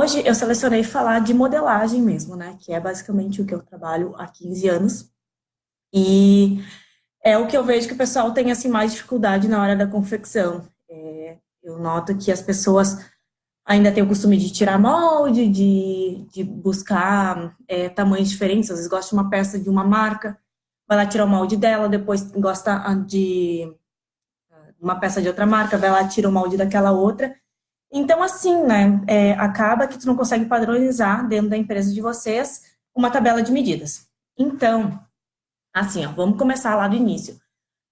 Hoje eu selecionei falar de modelagem mesmo, né? Que é basicamente o que eu trabalho há 15 anos. E é o que eu vejo que o pessoal tem assim mais dificuldade na hora da confecção. Eu noto que as pessoas ainda têm o costume de tirar molde, de buscar tamanhos diferentes. Às vezes gosta de uma peça de uma marca, vai lá tirar o molde dela, depois gosta de uma peça de outra marca, vai lá tira o molde daquela outra. Então, assim, né, acaba que tu não consegue padronizar dentro da empresa de vocês uma tabela de medidas. Então, assim, ó, vamos começar lá do início.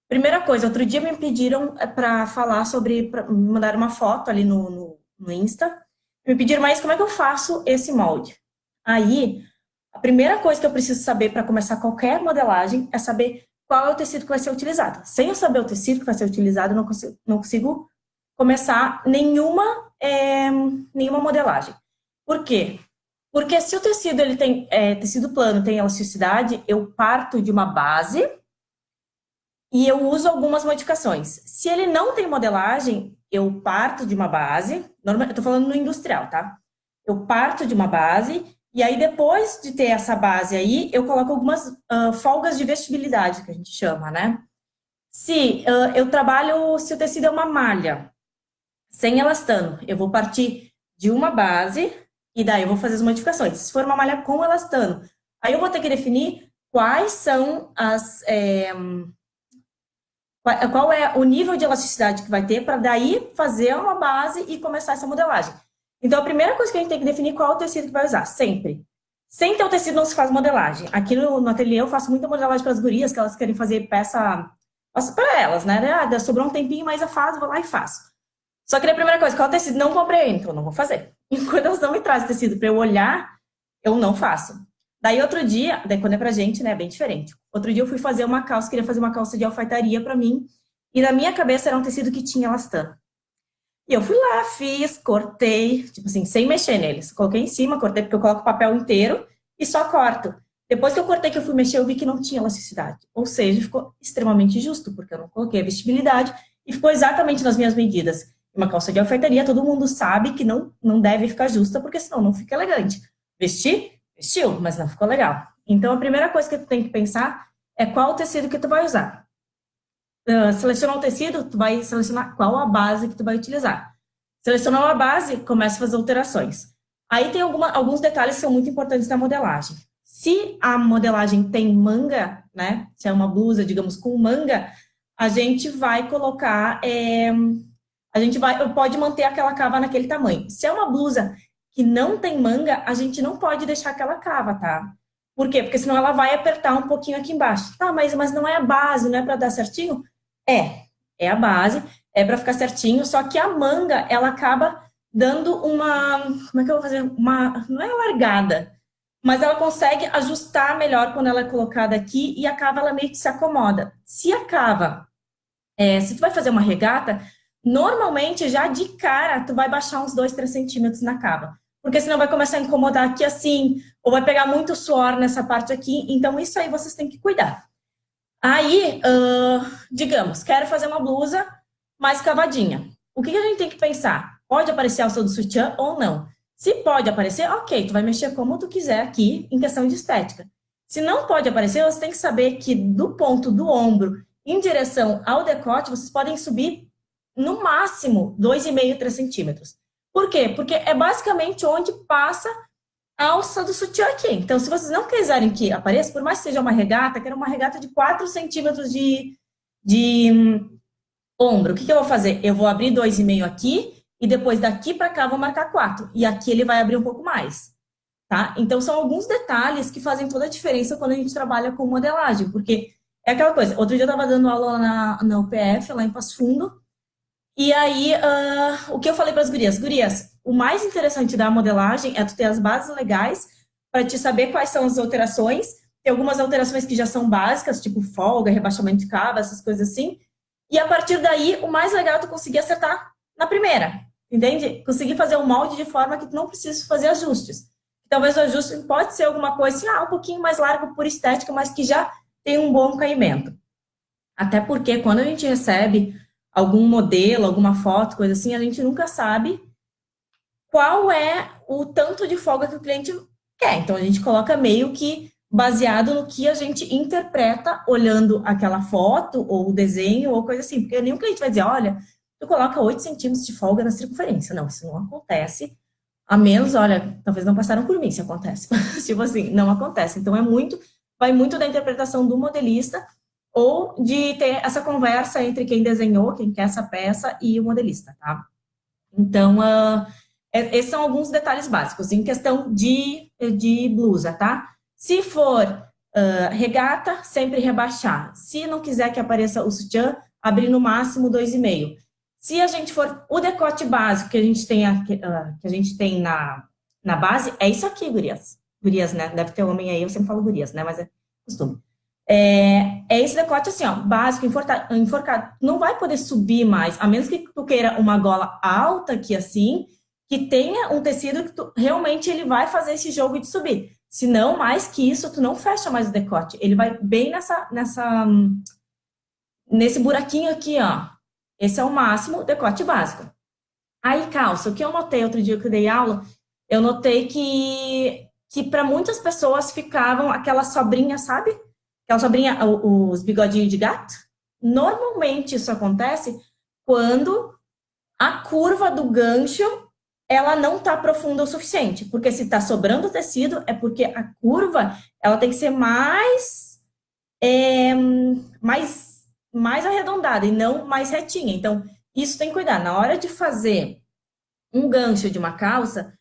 Primeira coisa, outro dia me pediram para falar sobre, me mandar uma foto ali no Insta, me pediram, mas como é que eu faço esse molde? Aí, a primeira coisa que eu preciso saber para começar qualquer modelagem é saber qual é o tecido que vai ser utilizado. Sem eu saber o tecido que vai ser utilizado, eu não consigo começar nenhuma modelagem. Por quê? Porque se o tecido ele tem tecido plano, tem elasticidade, eu parto de uma base e eu uso algumas modificações. Se ele não tem modelagem, eu parto de uma base, eu estou falando no industrial, tá? Eu parto de uma base e aí depois de ter essa base aí, eu coloco algumas folgas de vestibilidade, que a gente chama, né? Se eu trabalho, se o tecido é uma malha, sem elastano, eu vou partir de uma base e daí eu vou fazer as modificações. Se for uma malha com elastano, aí eu vou ter que definir quais são qual é o nível de elasticidade que vai ter para daí fazer uma base e começar essa modelagem. Então, a primeira coisa que a gente tem que definir qual é o tecido que vai usar, sempre. Sem ter o tecido não se faz modelagem. Aqui no ateliê eu faço muita modelagem para as gurias, que elas querem fazer peça para elas, né? Ah, sobrou um tempinho, mas eu faço, vou lá e faço. Só que a primeira coisa, qual é o tecido? Não comprei, então não vou fazer. Enquanto elas não me trazem tecido para eu olhar, eu não faço. Daí outro dia, daí quando é pra gente, né, é bem diferente. Outro dia eu fui fazer uma calça, queria fazer uma calça de alfaiataria para mim, e na minha cabeça era um tecido que tinha elastano. E eu fui lá, fiz, cortei, tipo assim, sem mexer neles. Coloquei em cima, cortei porque eu coloco o papel inteiro e só corto. Depois que eu cortei, que eu fui mexer, eu vi que não tinha elasticidade. Ou seja, ficou extremamente justo, porque eu não coloquei a vestibilidade e ficou exatamente nas minhas medidas. Uma calça de alfaiataria, todo mundo sabe que não deve ficar justa, porque senão não fica elegante. Vestir? Vestiu, mas não ficou legal. Então, a primeira coisa que tu tem que pensar é qual o tecido que tu vai usar. Selecionar o tecido, tu vai selecionar qual a base que tu vai utilizar. Selecionou a base, começa a fazer alterações. Aí tem alguns detalhes que são muito importantes na modelagem. Se a modelagem tem manga, né? Se é uma blusa, digamos, com manga, a gente vai colocar, pode manter aquela cava naquele tamanho. Se é uma blusa que não tem manga, a gente não pode deixar aquela cava, tá? Por quê? Porque senão ela vai apertar um pouquinho aqui embaixo. Tá, mas não é a base, não é para dar certinho? É a base, é para ficar certinho, só que a manga, ela acaba dando uma, como é que eu vou fazer? Não é largada, mas ela consegue ajustar melhor quando ela é colocada aqui e a cava ela meio que se acomoda. Se a cava, se tu vai fazer uma regata, normalmente já de cara tu vai baixar uns 2, 3 centímetros na cava, porque senão vai começar a incomodar aqui assim, ou vai pegar muito suor nessa parte aqui, então isso aí vocês têm que cuidar. Aí, digamos, quero fazer uma blusa mais cavadinha. O que a gente tem que pensar? Pode aparecer a alça do sutiã ou não? Se pode aparecer, ok, tu vai mexer como tu quiser aqui em questão de estética. Se não pode aparecer, você tem que saber que do ponto do ombro em direção ao decote, vocês podem subir no máximo 2,5, 3 centímetros. Por quê? Porque é basicamente onde passa a alça do sutiã aqui. Então, se vocês não quiserem que apareça, por mais que seja uma regata, que era uma regata de 4 centímetros de ombro, o que eu vou fazer? Eu vou abrir 2,5 aqui e depois daqui para cá vou marcar 4. E aqui ele vai abrir um pouco mais, tá? Então, são alguns detalhes que fazem toda a diferença quando a gente trabalha com modelagem, porque é aquela coisa. Outro dia eu estava dando aula na UPF, lá em Passo Fundo, e aí, o que eu falei para as gurias? Gurias, o mais interessante da modelagem é tu ter as bases legais para te saber quais são as alterações. Tem algumas alterações que já são básicas, tipo folga, rebaixamento de cava, essas coisas assim. E a partir daí, o mais legal é tu conseguir acertar na primeira, entende? Conseguir fazer um molde de forma que tu não precisa fazer ajustes. Talvez o ajuste pode ser alguma coisa assim, um pouquinho mais largo por estética, mas que já tem um bom caimento. Até porque quando a gente recebe algum modelo, alguma foto, coisa assim, a gente nunca sabe qual é o tanto de folga que o cliente quer. Então, a gente coloca meio que baseado no que a gente interpreta olhando aquela foto ou desenho ou coisa assim. Porque nenhum cliente vai dizer, olha, tu coloca 8 centímetros de folga na circunferência. Não, isso não acontece. A menos, olha, talvez não passaram por mim se acontece. Tipo assim, não acontece. Então, vai muito da interpretação do modelista ou de ter essa conversa entre quem desenhou, quem quer essa peça e o modelista, tá? Então, esses são alguns detalhes básicos. Em questão de blusa, tá? Se for regata, sempre rebaixar. Se não quiser que apareça o sutiã, abrir no máximo 2,5. Se a gente for o decote básico que a gente tem, que a gente tem na base, é isso aqui, gurias. Gurias, né? Deve ter homem aí, eu sempre falo gurias, né? Mas é costume. É esse decote assim, ó, básico, enforcado. Não vai poder subir mais, a menos que tu queira uma gola alta aqui assim, que tenha um tecido que realmente ele vai fazer esse jogo de subir. Se não, mais que isso, tu não fecha mais o decote. Ele vai bem nesse buraquinho aqui, ó. Esse é o máximo decote básico. Aí, calça, o que eu notei outro dia que eu dei aula, eu notei que para muitas pessoas ficavam aquela sobrinha, sabe? Aquela sobrinha, os bigodinhos de gato. Normalmente isso acontece quando a curva do gancho ela não está profunda o suficiente, porque se está sobrando tecido é porque a curva ela tem que ser mais arredondada e não mais retinha. Então isso tem que cuidar na hora de fazer um gancho de uma calça,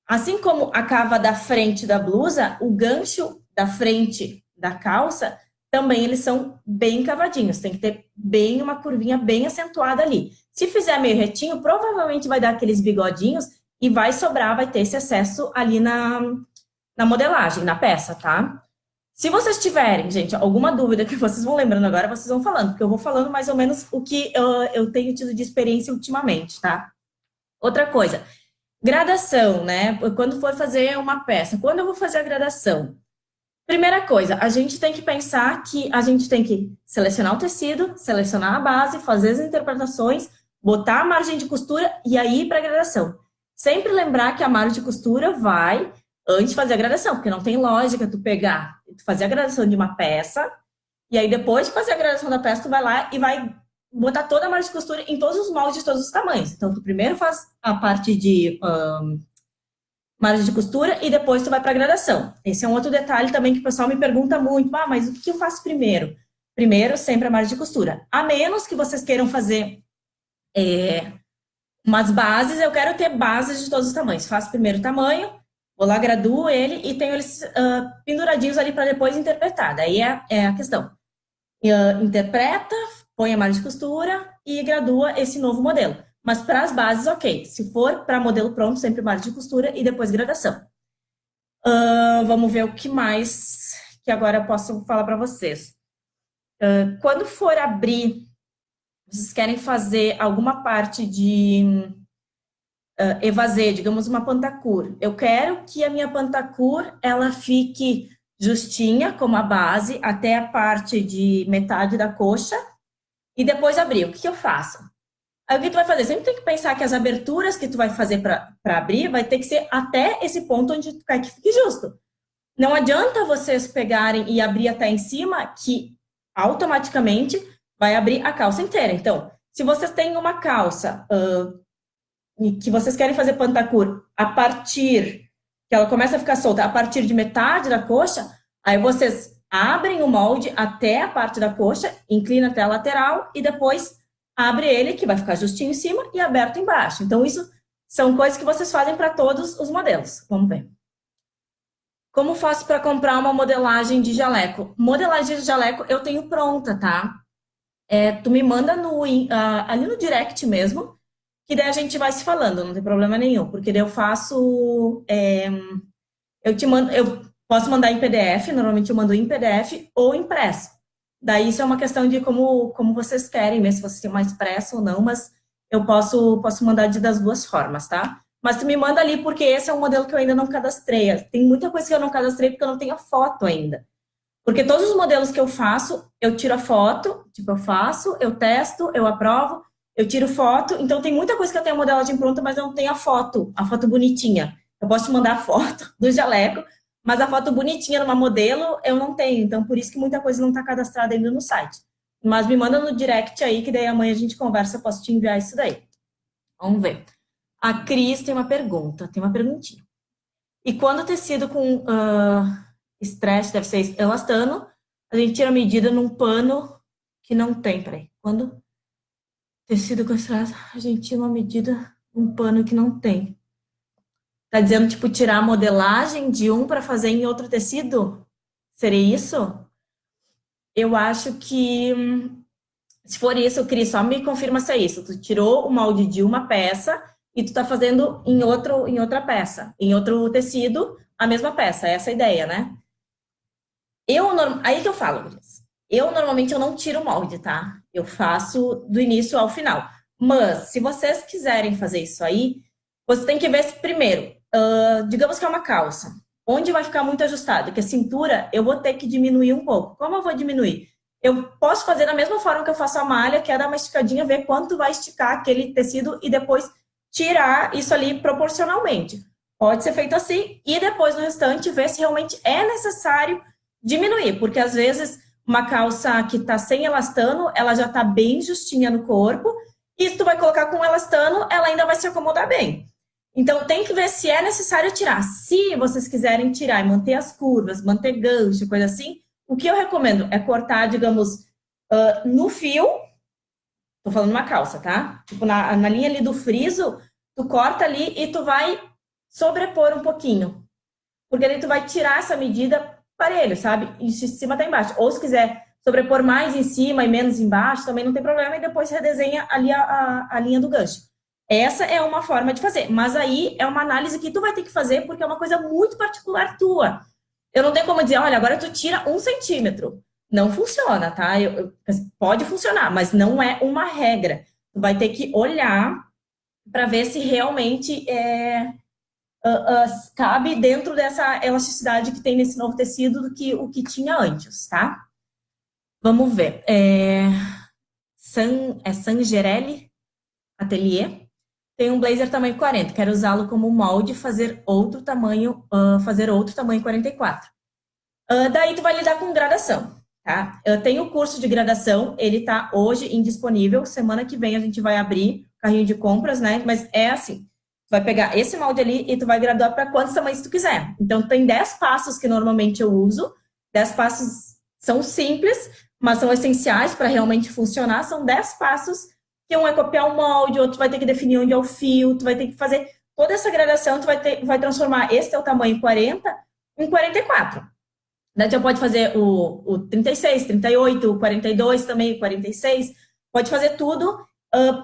assim como a cava da frente da blusa, o gancho da frente da calça também eles são bem cavadinhos, tem que ter bem uma curvinha bem acentuada ali. Se fizer meio retinho, provavelmente vai dar aqueles bigodinhos e vai sobrar, vai ter esse excesso ali na modelagem, na peça, tá? Se vocês tiverem, gente, alguma dúvida que vocês vão lembrando agora, vocês vão falando, porque eu vou falando mais ou menos o que eu tenho tido de experiência ultimamente, tá? Outra coisa, gradação, né? Quando for fazer uma peça, quando eu vou fazer a gradação? Primeira coisa, a gente tem que pensar que a gente tem que selecionar o tecido, selecionar a base, fazer as interpretações, botar a margem de costura e aí ir para a gradação. Sempre lembrar que a margem de costura vai antes de fazer a gradação, porque não tem lógica tu pegar, tu fazer a gradação de uma peça e aí depois de fazer a gradação da peça, tu vai lá e vai botar toda a margem de costura em todos os moldes de todos os tamanhos. Então, tu primeiro faz a parte de margem de costura e depois tu vai para a gradação. Esse é um outro detalhe também que o pessoal me pergunta muito, mas o que eu faço primeiro? Primeiro, sempre a margem de costura. A menos que vocês queiram fazer umas bases, eu quero ter bases de todos os tamanhos. Faço primeiro o tamanho, vou lá, graduo ele e tenho eles penduradinhos ali para depois interpretar. Daí é a questão. Interpreta, põe a margem de costura e gradua esse novo modelo. Mas para as bases, ok. Se for para modelo pronto, sempre margem de costura e depois gradação. Vamos ver o que mais que agora eu posso falar para vocês. Quando for abrir, vocês querem fazer alguma parte de evasê, digamos uma pantacur. Eu quero que a minha pantacur ela fique justinha, como a base, até a parte de metade da coxa, e depois abrir. O que eu faço? Aí o que tu vai fazer? Sempre tem que pensar que as aberturas que tu vai fazer para abrir vai ter que ser até esse ponto onde tu quer que fique justo. Não adianta vocês pegarem e abrir até em cima, que automaticamente vai abrir a calça inteira. Então, se vocês têm uma calça que vocês querem fazer pantacur a partir, que ela começa a ficar solta, a partir de metade da coxa, aí vocês abrem o molde até a parte da coxa, inclina até a lateral e depois abre ele, que vai ficar justinho em cima e aberto embaixo. Então, isso são coisas que vocês fazem para todos os modelos. Vamos ver. Como faço para comprar uma modelagem de jaleco? Modelagem de jaleco eu tenho pronta, tá? Tu me manda ali no direct mesmo, que daí a gente vai se falando, não tem problema nenhum, porque daí eu faço, eu posso mandar em PDF, normalmente eu mando em PDF ou impresso. Daí isso é uma questão de como vocês querem, mesmo se vocês têm mais pressa ou não, mas eu posso mandar das duas formas, tá? Mas tu me manda ali, porque esse é um modelo que eu ainda não cadastrei. Tem muita coisa que eu não cadastrei porque eu não tenho a foto ainda. Porque todos os modelos que eu faço, eu tiro a foto, tipo, eu faço, eu testo, eu aprovo, Eu tiro foto, então tem muita coisa que eu tenho a modelagem pronta, mas eu não tenho a foto bonitinha. Eu posso te mandar a foto do jaleco, mas a foto bonitinha numa modelo eu não tenho, então por isso que muita coisa não está cadastrada ainda no site. Mas me manda no direct aí, que daí amanhã a gente conversa, eu posso te enviar isso daí. Vamos ver. A Cris tem uma pergunta, tem uma perguntinha. E quando o tecido com stretch, deve ser elastano, a gente tira a medida num pano que não tem, peraí. Quando tecido com stretch, a gente tira uma medida num pano que não tem. Tá dizendo, tipo, tirar a modelagem de um para fazer em outro tecido? Seria isso? Eu acho que, se for isso, Cris, só me confirma se é isso. Tu tirou o molde de uma peça e tu tá fazendo em outra peça, em outro tecido, a mesma peça. Essa é a ideia, né? Aí que eu falo, Cris. Normalmente eu não tiro o molde, tá? Eu faço do início ao final. Mas, se vocês quiserem fazer isso aí, você tem que ver se primeiro, digamos que é uma calça, onde vai ficar muito ajustado, que a cintura eu vou ter que diminuir um pouco. Como eu vou diminuir? Eu posso fazer da mesma forma que eu faço a malha, que é dar uma esticadinha, ver quanto vai esticar aquele tecido e depois tirar isso ali proporcionalmente. Pode ser feito assim e depois no restante ver se realmente é necessário diminuir, porque às vezes uma calça que tá sem elastano, ela já tá bem justinha no corpo, e se tu vai colocar com elastano, ela ainda vai se acomodar bem. Então, tem que ver se é necessário tirar. Se vocês quiserem tirar e manter as curvas, manter gancho, coisa assim, o que eu recomendo é cortar, digamos, no fio, tô falando uma calça, tá? Tipo, na linha ali do friso, tu corta ali e tu vai sobrepor um pouquinho. Porque aí tu vai tirar essa medida parelho, sabe? Isso de cima tá embaixo. Ou se quiser sobrepor mais em cima e menos embaixo, também não tem problema, e depois redesenha ali a linha do gancho. Essa é uma forma de fazer, mas aí é uma análise que tu vai ter que fazer porque é uma coisa muito particular tua. Eu não tenho como dizer, olha, agora tu tira 1 centímetro. Não funciona, tá? Pode funcionar, mas não é uma regra. Tu vai ter que olhar para ver se realmente cabe dentro dessa elasticidade que tem nesse novo tecido do que o que tinha antes, tá? Vamos ver. Sangerelli Atelier. Tem um blazer tamanho 40. Quero usá-lo como molde e fazer outro tamanho 44. Daí tu vai lidar com gradação, tá? Eu tenho o curso de gradação, ele tá hoje indisponível. Semana que vem a gente vai abrir carrinho de compras, né? Mas é assim, tu vai pegar esse molde ali e tu vai graduar para quantos tamanhos tu quiser. Então tem 10 passos que normalmente eu uso. 10 passos são simples, mas são essenciais para realmente funcionar. São 10 passos que um é copiar o molde, outro vai ter que definir onde é o fio, tu vai ter que fazer toda essa gradação, tu vai transformar esse teu tamanho 40 em 44. Daí tu pode fazer o 36, 38, o 42 também, o 46. Pode fazer tudo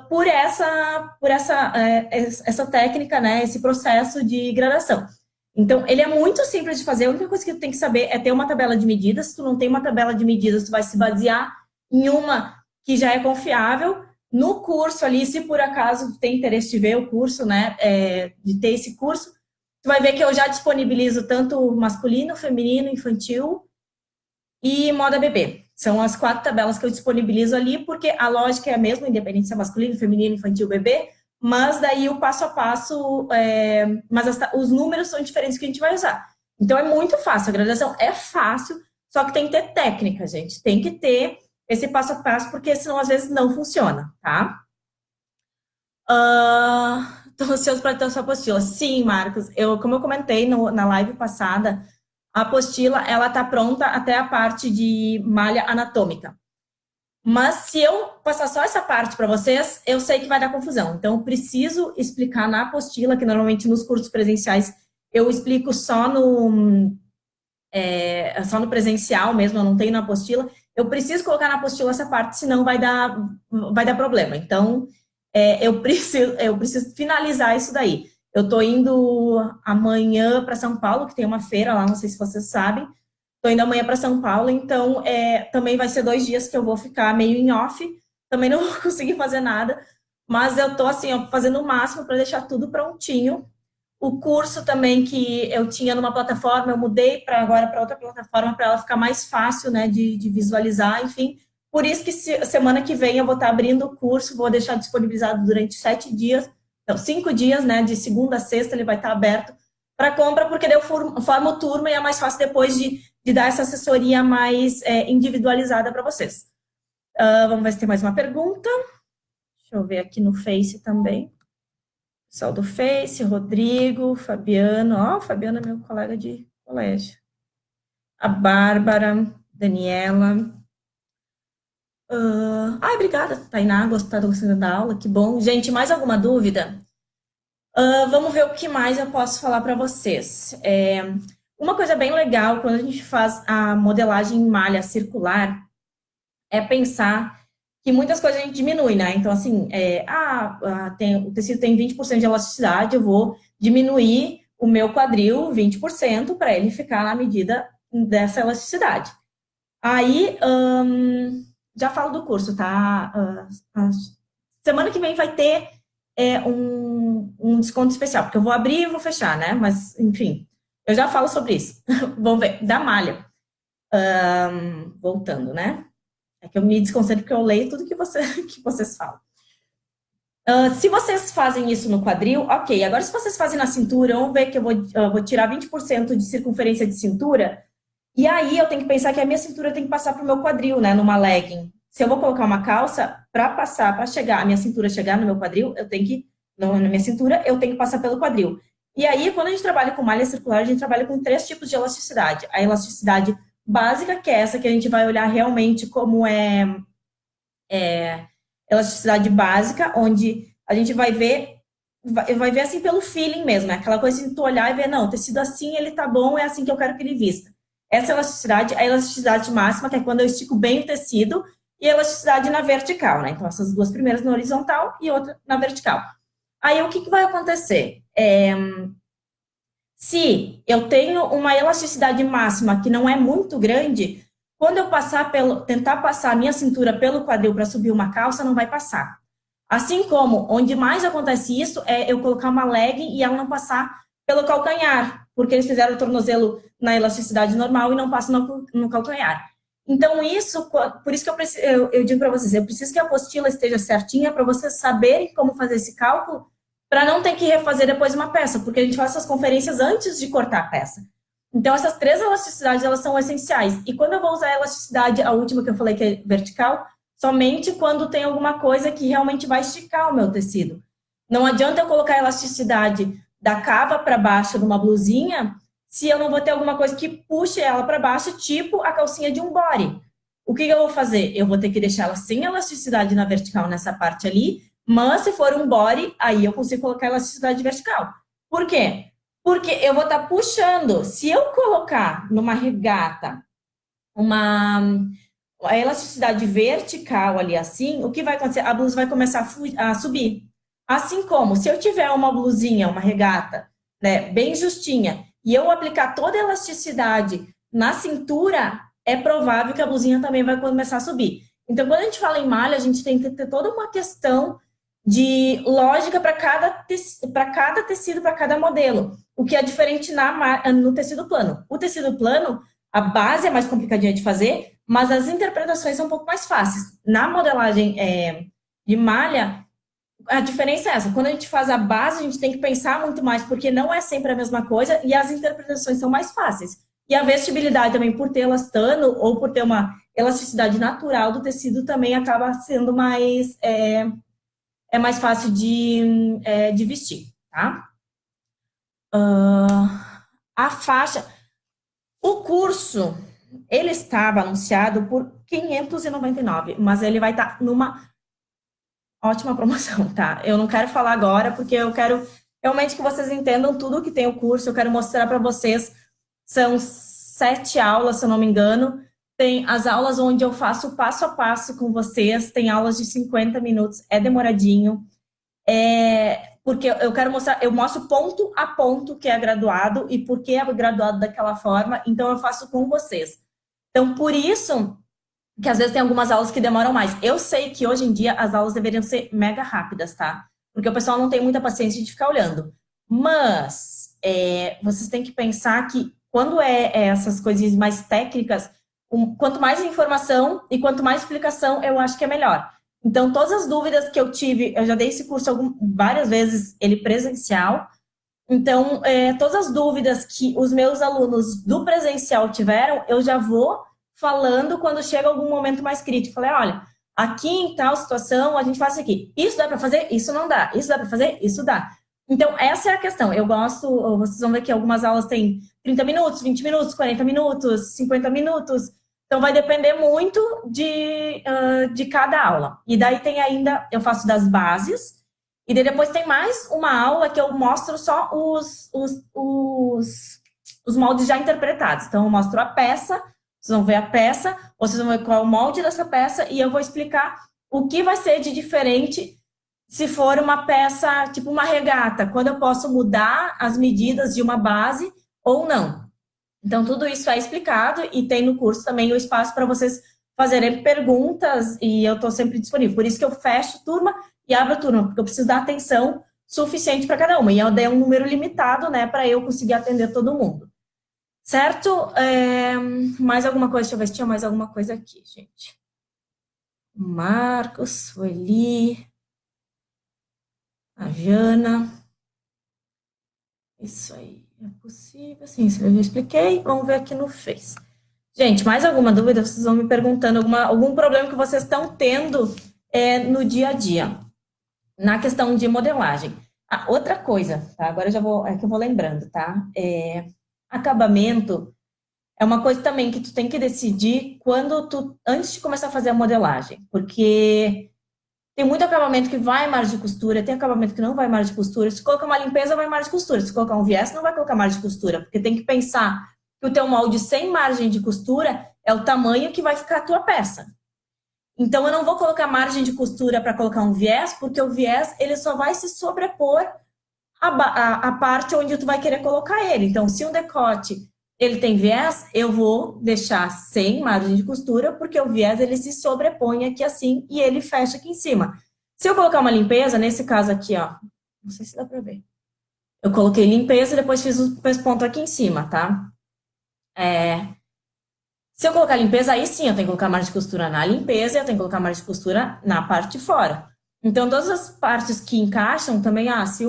por essa técnica, né? Esse processo de gradação. Então, ele é muito simples de fazer. A única coisa que tu tem que saber é ter uma tabela de medidas. Se tu não tem uma tabela de medidas, tu vai se basear em uma que já é confiável. No curso ali, se por acaso tu tem interesse de ver o curso, né? De ter esse curso, tu vai ver que eu já disponibilizo tanto masculino, feminino, infantil e moda bebê. São as 4 tabelas que eu disponibilizo ali, porque a lógica é a mesma, independente se é masculino, feminino, infantil, bebê, mas daí o passo a passo, os números são diferentes que a gente vai usar. Então é muito fácil, a graduação é fácil, só que tem que ter técnica, gente. Tem que ter esse passo a passo, porque senão às vezes não funciona, tá? Estou ansioso para ter a sua apostila. Sim, Marcos, como eu comentei na live passada, a apostila, ela tá pronta até a parte de malha anatômica. Mas se eu passar só essa parte para vocês, eu sei que vai dar confusão. Então, eu preciso explicar na apostila, que normalmente nos cursos presenciais eu explico só no presencial mesmo, eu não tenho na apostila. Eu preciso colocar na apostila essa parte, senão vai dar problema. Então, eu preciso finalizar isso daí. Eu estou indo amanhã para São Paulo, que tem uma feira lá, não sei se vocês sabem. Estou indo amanhã para São Paulo, então também vai ser 2 dias que eu vou ficar meio em off. Também não vou conseguir fazer nada, mas eu estou assim, fazendo o máximo para deixar tudo prontinho. O curso também que eu tinha numa plataforma, eu mudei agora para outra plataforma para ela ficar mais fácil, né, de visualizar, enfim. Por isso que semana que vem eu vou estar abrindo o curso, vou deixar disponibilizado durante 7 dias, não, 5 dias, né, de segunda a sexta ele vai estar aberto para compra, porque daí eu formo turma e é mais fácil depois de dar essa assessoria mais individualizada para vocês. Vamos ver se tem mais uma pergunta. Deixa eu ver aqui no Face também. Pessoal do Face, Rodrigo, Fabiano. Ó, o Fabiano é meu colega de colégio. A Bárbara, Daniela. Obrigada, Tainá, tá gostando da aula, que bom. Gente, mais alguma dúvida? Vamos ver o que mais eu posso falar para vocês. Uma coisa bem legal, quando a gente faz a modelagem em malha circular, é pensar que muitas coisas a gente diminui, né? Então, assim, o tecido tem 20% de elasticidade, eu vou diminuir o meu quadril 20% para ele ficar na medida dessa elasticidade. Aí, já falo do curso, tá? Semana que vem vai ter um desconto especial, porque eu vou abrir e vou fechar, né? Mas, enfim, eu já falo sobre isso. Vamos ver, da malha. Voltando, né? É que eu me desconcentro porque eu leio tudo que vocês falam. Se vocês fazem isso no quadril, ok. Agora, se vocês fazem na cintura, vamos ver que eu vou tirar 20% de circunferência de cintura, e aí eu tenho que pensar que a minha cintura tem que passar para o meu quadril, né? Numa legging. Se eu vou colocar uma calça, para chegar, a minha cintura chegar no meu quadril, eu tenho que, na minha cintura, eu tenho que passar pelo quadril. E aí, quando a gente trabalha com malha circular, a gente trabalha com 3 tipos de elasticidade. A elasticidade básica, que é essa que a gente vai olhar realmente como elasticidade básica, onde a gente vai ver assim pelo feeling mesmo, é aquela coisa de tu olhar e ver, não, o tecido assim, ele tá bom, é assim que eu quero que ele vista. Essa elasticidade, a elasticidade máxima, que é quando eu estico bem o tecido, e a elasticidade na vertical, né? Então, essas duas primeiras na horizontal e outra na vertical. Aí, o que vai acontecer? Se eu tenho uma elasticidade máxima que não é muito grande, quando eu tentar passar a minha cintura pelo quadril para subir uma calça, não vai passar. Assim como, onde mais acontece isso é eu colocar uma legging e ela não passar pelo calcanhar, porque eles fizeram o tornozelo na elasticidade normal e não passa no calcanhar. Então, por isso que eu digo para vocês, eu preciso que a apostila esteja certinha para vocês saberem como fazer esse cálculo, para não ter que refazer depois uma peça, porque a gente faz essas conferências antes de cortar a peça. Então, essas 3 elasticidades, elas são essenciais. E quando eu vou usar a elasticidade, a última que eu falei que é vertical, somente quando tem alguma coisa que realmente vai esticar o meu tecido. Não adianta eu colocar a elasticidade da cava para baixo numa blusinha, se eu não vou ter alguma coisa que puxe ela para baixo, tipo a calcinha de um body. O que eu vou fazer? Eu vou ter que deixar ela sem elasticidade na vertical nessa parte ali, mas se for um body, aí eu consigo colocar elasticidade vertical. Por quê? Porque eu vou estar puxando. Se eu colocar numa regata a elasticidade vertical ali assim, o que vai acontecer? A blusa vai começar a subir. Assim como, se eu tiver uma blusinha, uma regata, né, bem justinha, e eu aplicar toda a elasticidade na cintura, é provável que a blusinha também vai começar a subir. Então, quando a gente fala em malha, a gente tem que ter toda uma questão de lógica para cada tecido, para cada modelo. O que é diferente no tecido plano. O tecido plano, a base é mais complicadinha de fazer, mas as interpretações são um pouco mais fáceis. Na modelagem de malha, a diferença é essa. Quando a gente faz a base, a gente tem que pensar muito mais, porque não é sempre a mesma coisa, e as interpretações são mais fáceis. E a vestibilidade também, por ter elastano, ou por ter uma elasticidade natural do tecido, também acaba sendo mais mais fácil de vestir, tá? A faixa... O curso, ele estava anunciado por 599, mas ele vai estar numa ótima promoção, tá? Eu não quero falar agora, porque eu quero realmente que vocês entendam tudo que tem o curso, eu quero mostrar para vocês. São 7 aulas, se eu não me engano. Tem as aulas onde eu faço passo a passo com vocês, tem aulas de 50 minutos, é demoradinho. Porque eu quero mostrar, eu mostro ponto a ponto que é graduado e por que é graduado daquela forma, então eu faço com vocês. Então, por isso que às vezes tem algumas aulas que demoram mais. Eu sei que hoje em dia as aulas deveriam ser mega rápidas, tá? Porque o pessoal não tem muita paciência de ficar olhando. Mas vocês têm que pensar que quando essas coisinhas mais técnicas, quanto mais informação e quanto mais explicação, eu acho que é melhor. Então, todas as dúvidas que eu tive, eu já dei esse curso várias vezes, ele presencial. Então, todas as dúvidas que os meus alunos do presencial tiveram, eu já vou falando quando chega algum momento mais crítico. Falei, olha, aqui em tal situação, a gente faz isso aqui. Isso dá para fazer? Isso não dá. Isso dá para fazer? Isso dá. Então, essa é a questão. Eu gosto, vocês vão ver que algumas aulas têm 30 minutos, 20 minutos, 40 minutos, 50 minutos. Então, vai depender muito de cada aula. E daí tem ainda, eu faço das bases, e daí depois tem mais uma aula que eu mostro só os moldes já interpretados. Então, eu mostro a peça, vocês vão ver a peça, vocês vão ver qual é o molde dessa peça, e eu vou explicar o que vai ser de diferente se for uma peça, tipo uma regata, quando eu posso mudar as medidas de uma base ou não. Então, tudo isso é explicado e tem no curso também o espaço para vocês fazerem perguntas e eu estou sempre disponível. Por isso que eu fecho turma e abro turma, porque eu preciso dar atenção suficiente para cada uma. E eu dei um número limitado, né, para eu conseguir atender todo mundo. Certo? Mais alguma coisa? Deixa eu ver se tinha mais alguma coisa aqui, gente. Marcos, Sueli, a Jana. Isso aí. É possível? Sim, isso eu já expliquei. Vamos ver aqui no Face. Gente, mais alguma dúvida? Vocês vão me perguntando algum problema que vocês estão tendo no dia a dia, na questão de modelagem. Outra coisa, tá? Agora é que eu vou lembrando, tá? Acabamento é uma coisa também que tu tem que decidir antes de começar a fazer a modelagem, porque tem muito acabamento que vai em margem de costura, tem acabamento que não vai em margem de costura. Se colocar uma limpeza, vai em margem de costura. Se colocar um viés, não vai colocar margem de costura, porque tem que pensar que o teu molde sem margem de costura é o tamanho que vai ficar a tua peça. Então, eu não vou colocar margem de costura para colocar um viés, porque o viés ele só vai se sobrepor à parte onde tu vai querer colocar ele. Então, se um decote ele tem viés, eu vou deixar sem margem de costura, porque o viés ele se sobrepõe aqui assim e ele fecha aqui em cima. Se eu colocar uma limpeza, nesse caso aqui, ó, não sei se dá pra ver. Eu coloquei limpeza e depois fiz o pesponto aqui em cima, tá? Se eu colocar limpeza, aí sim, eu tenho que colocar margem de costura na limpeza e eu tenho que colocar margem de costura na parte de fora. Então, todas as partes que encaixam também, se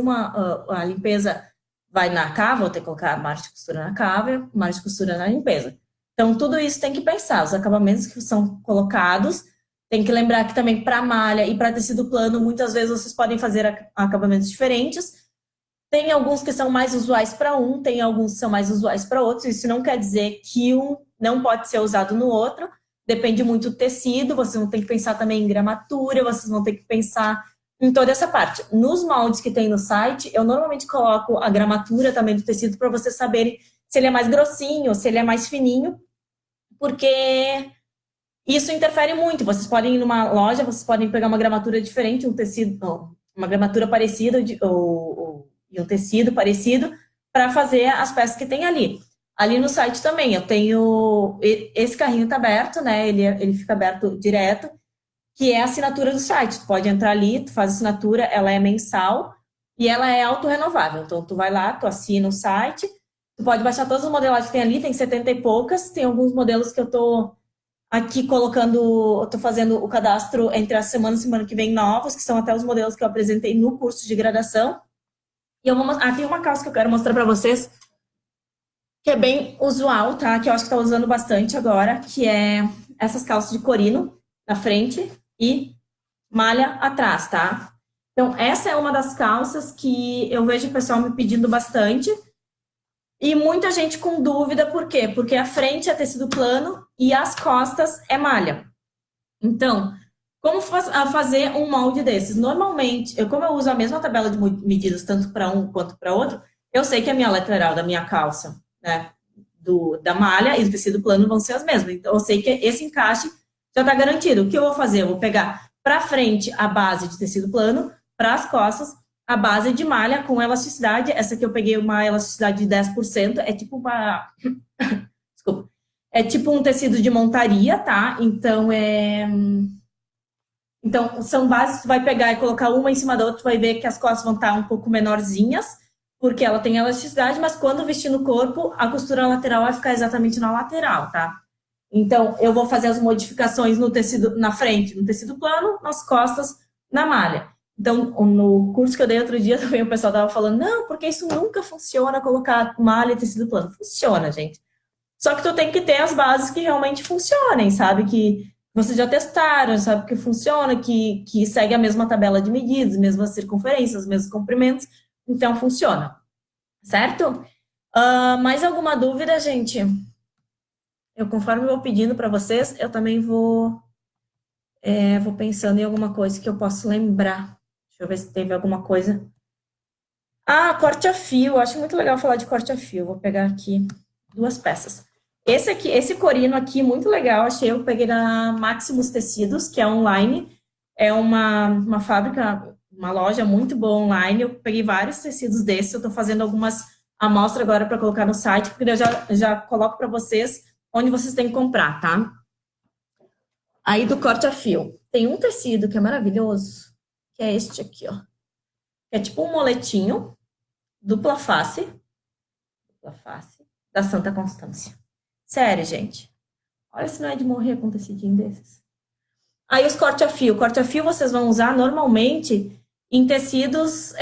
a limpeza vai na cava, vou ter que colocar margem de costura na cava, margem de costura na limpeza. Então, tudo isso tem que pensar. Os acabamentos que são colocados, tem que lembrar que também para malha e para tecido plano, muitas vezes vocês podem fazer acabamentos diferentes. Tem alguns que são mais usuais para um, tem alguns que são mais usuais para outros. Isso não quer dizer que um não pode ser usado no outro. Depende muito do tecido, vocês vão ter que pensar também em gramatura, vocês vão ter que pensar em toda essa parte. Nos moldes que tem no site, eu normalmente coloco a gramatura também do tecido para vocês saberem se ele é mais grossinho, se ele é mais fininho, porque isso interfere muito. Vocês podem ir numa loja, vocês podem pegar uma gramatura diferente, um tecido, uma gramatura parecida e um tecido parecido para fazer as peças que tem ali. Ali no site também, eu tenho... Esse carrinho tá aberto, né? Ele fica aberto direto, que é a assinatura do site. Tu pode entrar ali, tu faz a assinatura, ela é mensal e ela é autorrenovável. Então, tu vai lá, tu assina o site, tu pode baixar todas as modelagens que tem ali, tem 70 e poucas, tem alguns modelos que eu tô aqui colocando, eu tô fazendo o cadastro entre a semana e semana que vem novos, que são até os modelos que eu apresentei no curso de graduação. E eu vou mostrar, tem uma calça que eu quero mostrar para vocês, que é bem usual, tá? Que eu acho que tá usando bastante agora, que é essas calças de corino na frente e malha atrás, tá? Então, essa é uma das calças que eu vejo o pessoal me pedindo bastante e muita gente com dúvida, por quê? Porque a frente é tecido plano e as costas é malha. Então, como fazer um molde desses? Normalmente, como eu uso a mesma tabela de medidas tanto para um quanto para outro, eu sei que a minha lateral da minha calça, né, da malha e do tecido plano vão ser as mesmas. Então, eu sei que esse encaixe já está garantido. O que eu vou fazer? Eu vou pegar para frente a base de tecido plano, para as costas a base de malha com elasticidade. Essa aqui eu peguei uma elasticidade de 10%, é tipo uma... Desculpa. É tipo um tecido de montaria, tá? Então, são bases que tu vai pegar e colocar uma em cima da outra, tu vai ver que as costas vão estar um pouco menorzinhas, porque ela tem elasticidade, mas quando vestir no corpo, a costura lateral vai ficar exatamente na lateral, tá? Então, eu vou fazer as modificações no tecido, na frente, no tecido plano, nas costas, na malha. Então, no curso que eu dei outro dia, também o pessoal estava falando, não, porque isso nunca funciona, colocar malha e tecido plano. Funciona, gente. Só que tu tem que ter as bases que realmente funcionem, sabe? Que vocês já testaram, sabe que funciona, que segue a mesma tabela de medidas, mesmas circunferências, mesmos comprimentos. Então, funciona. Certo? Mais alguma dúvida, gente? Eu, conforme eu vou pedindo para vocês, eu também vou pensando em alguma coisa que eu posso lembrar. Deixa eu ver se teve alguma coisa. Ah, corte a fio. Acho muito legal falar de corte a fio. Vou pegar aqui duas peças. Esse aqui, esse corino aqui, muito legal. Achei, eu peguei da Maximus Tecidos, que é online. É uma fábrica, uma loja muito boa online. Eu peguei vários tecidos desses. Eu tô fazendo algumas amostras agora para colocar no site, porque eu já coloco para vocês onde vocês têm que comprar, tá? Aí do corte a fio. Tem um tecido que é maravilhoso, que é este aqui, ó. É tipo um moletinho, dupla face, da Santa Constância. Sério, gente. Olha se não é de morrer com um tecidinho desses. Aí os corte a fio. Corte a fio vocês vão usar normalmente em tecidos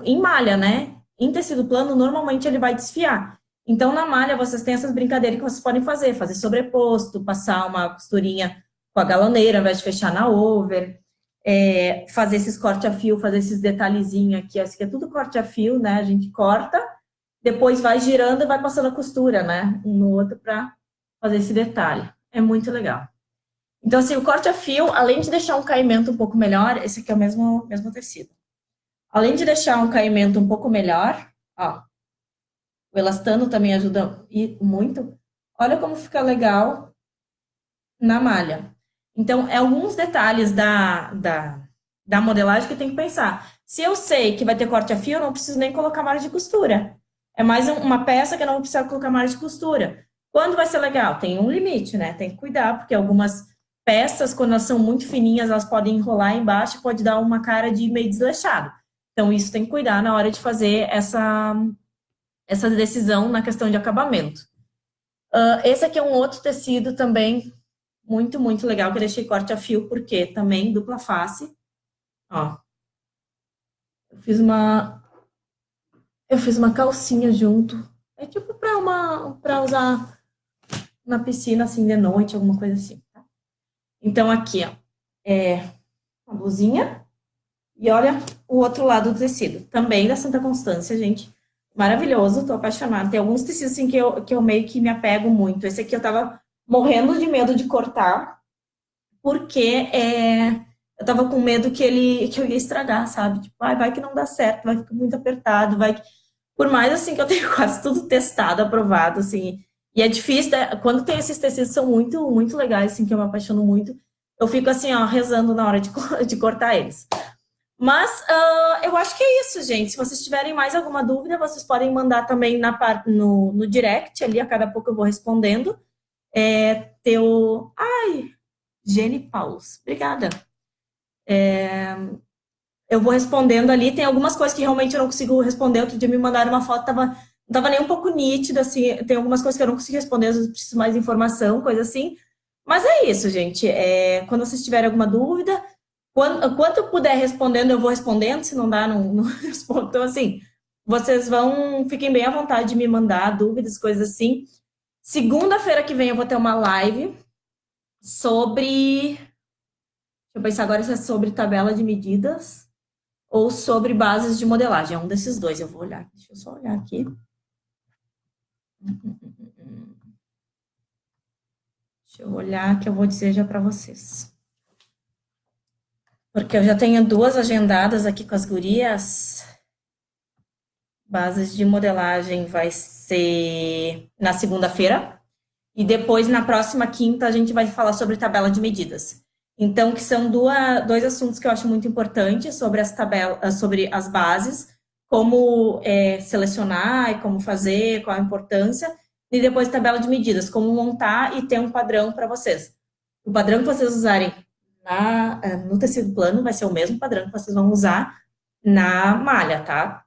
em malha, né? Em tecido plano, normalmente ele vai desfiar. Então, na malha, vocês têm essas brincadeiras que vocês podem fazer. Fazer sobreposto, passar uma costurinha com a galoneira, ao invés de fechar na over. Fazer esses corte a fio, fazer esses detalhezinhos aqui. Esse aqui é tudo corte a fio, né? A gente corta, depois vai girando e vai passando a costura, né? Um no outro para fazer esse detalhe. É muito legal. Então, assim, o corte a fio, além de deixar um caimento um pouco melhor, esse aqui é o mesmo tecido. Além de deixar um caimento um pouco melhor, ó, o elastano também ajuda muito. Olha como fica legal na malha. Então, é alguns detalhes da modelagem que tem que pensar. Se eu sei que vai ter corte a fio, eu não preciso nem colocar margem de costura. É mais uma peça que eu não vou precisar colocar margem de costura. Quando vai ser legal? Tem um limite, né? Tem que cuidar, porque algumas peças, quando elas são muito fininhas, elas podem enrolar embaixo e pode dar uma cara de meio desleixado. Então, isso tem que cuidar na hora de fazer essa decisão na questão de acabamento. Esse aqui é um outro tecido também muito, muito legal, que eu deixei corte a fio, porque também dupla face. Ó, eu fiz uma calcinha junto. É tipo para usar na piscina, assim, de noite, alguma coisa assim. Tá? Então, aqui, ó, uma blusinha. E olha o outro lado do tecido. Também da Santa Constância, gente. Maravilhoso, tô apaixonada. Tem alguns tecidos, assim, que eu meio que me apego muito. Esse aqui eu tava morrendo de medo de cortar, porque eu tava com medo que eu ia estragar, sabe? Tipo, vai que não dá certo, vai ficar muito apertado, vai... Por mais, assim, que eu tenho quase tudo testado, aprovado, assim, e é difícil, né? Quando tem esses tecidos, são muito, muito legais, assim, que eu me apaixono muito, eu fico, assim, ó, rezando na hora de cortar eles. Mas eu acho que é isso, gente. Se vocês tiverem mais alguma dúvida, vocês podem mandar também no direct, ali, a cada pouco eu vou respondendo. Ai, Jenny Paulus, obrigada. Eu vou respondendo ali. Tem algumas coisas que realmente eu não consigo responder. Outro dia me mandaram uma foto, não tava nem um pouco nítida, assim. Tem algumas coisas que eu não consigo responder, às vezes eu preciso mais informação, coisa assim. Mas é isso, gente. Quando vocês tiverem alguma dúvida, quanto eu puder respondendo, eu vou respondendo. Se não dá, não respondo. Então, assim, fiquem bem à vontade de me mandar dúvidas, coisas assim. Segunda-feira que vem eu vou ter uma live sobre... Deixa eu pensar agora se é sobre tabela de medidas ou sobre bases de modelagem. É um desses dois, eu vou olhar. Deixa eu só olhar aqui. Deixa eu olhar que eu vou dizer já para vocês. Porque eu já tenho duas agendadas aqui com as gurias. Bases de modelagem vai ser na segunda-feira. E depois, na próxima quinta, a gente vai falar sobre tabela de medidas. Então, que são dois assuntos que eu acho muito importantes sobre sobre as bases, como selecionar e como fazer, qual a importância, e depois tabela de medidas, como montar e ter um padrão para vocês. O padrão que vocês usarem no tecido plano vai ser o mesmo padrão que vocês vão usar na malha, tá?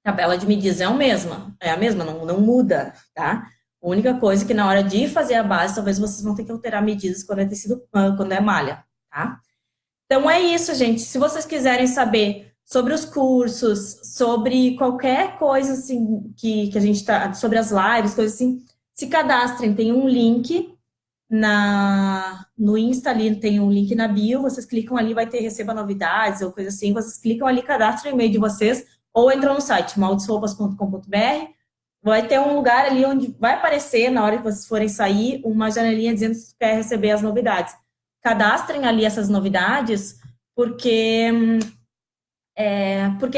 Tabela de medidas é a mesma, não muda, tá? A única coisa é que na hora de fazer a base, talvez vocês vão ter que alterar medidas quando é tecido, quando é malha, tá? Então é isso, gente. Se vocês quiserem saber sobre os cursos, sobre qualquer coisa assim que a gente tá, sobre as lives, coisas assim, se cadastrem. Tem um link no Insta ali, tem um link na bio, vocês clicam ali, vai ter receba novidades ou coisa assim, vocês clicam ali, cadastram o e-mail de vocês, ou entram no site maldesroupas.com.br, vai ter um lugar ali onde vai aparecer, na hora que vocês forem sair, uma janelinha dizendo que quer receber as novidades. Cadastrem ali essas novidades, porque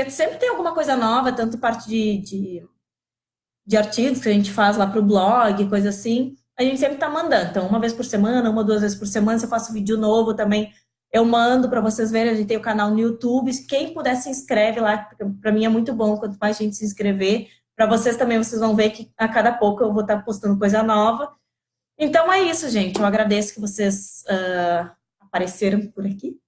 sempre tem alguma coisa nova, tanto parte de artigos que a gente faz lá para o blog, coisa assim, a gente sempre está mandando. Então, uma vez por semana, uma, duas vezes por semana, se eu faço vídeo novo também, eu mando para vocês verem. A gente tem o canal no YouTube. Quem puder, se inscreve lá, porque para mim é muito bom quanto mais gente se inscrever. Para vocês também, vocês vão ver que a cada pouco eu vou estar postando coisa nova. Então é isso, gente. Eu agradeço que vocês apareceram por aqui.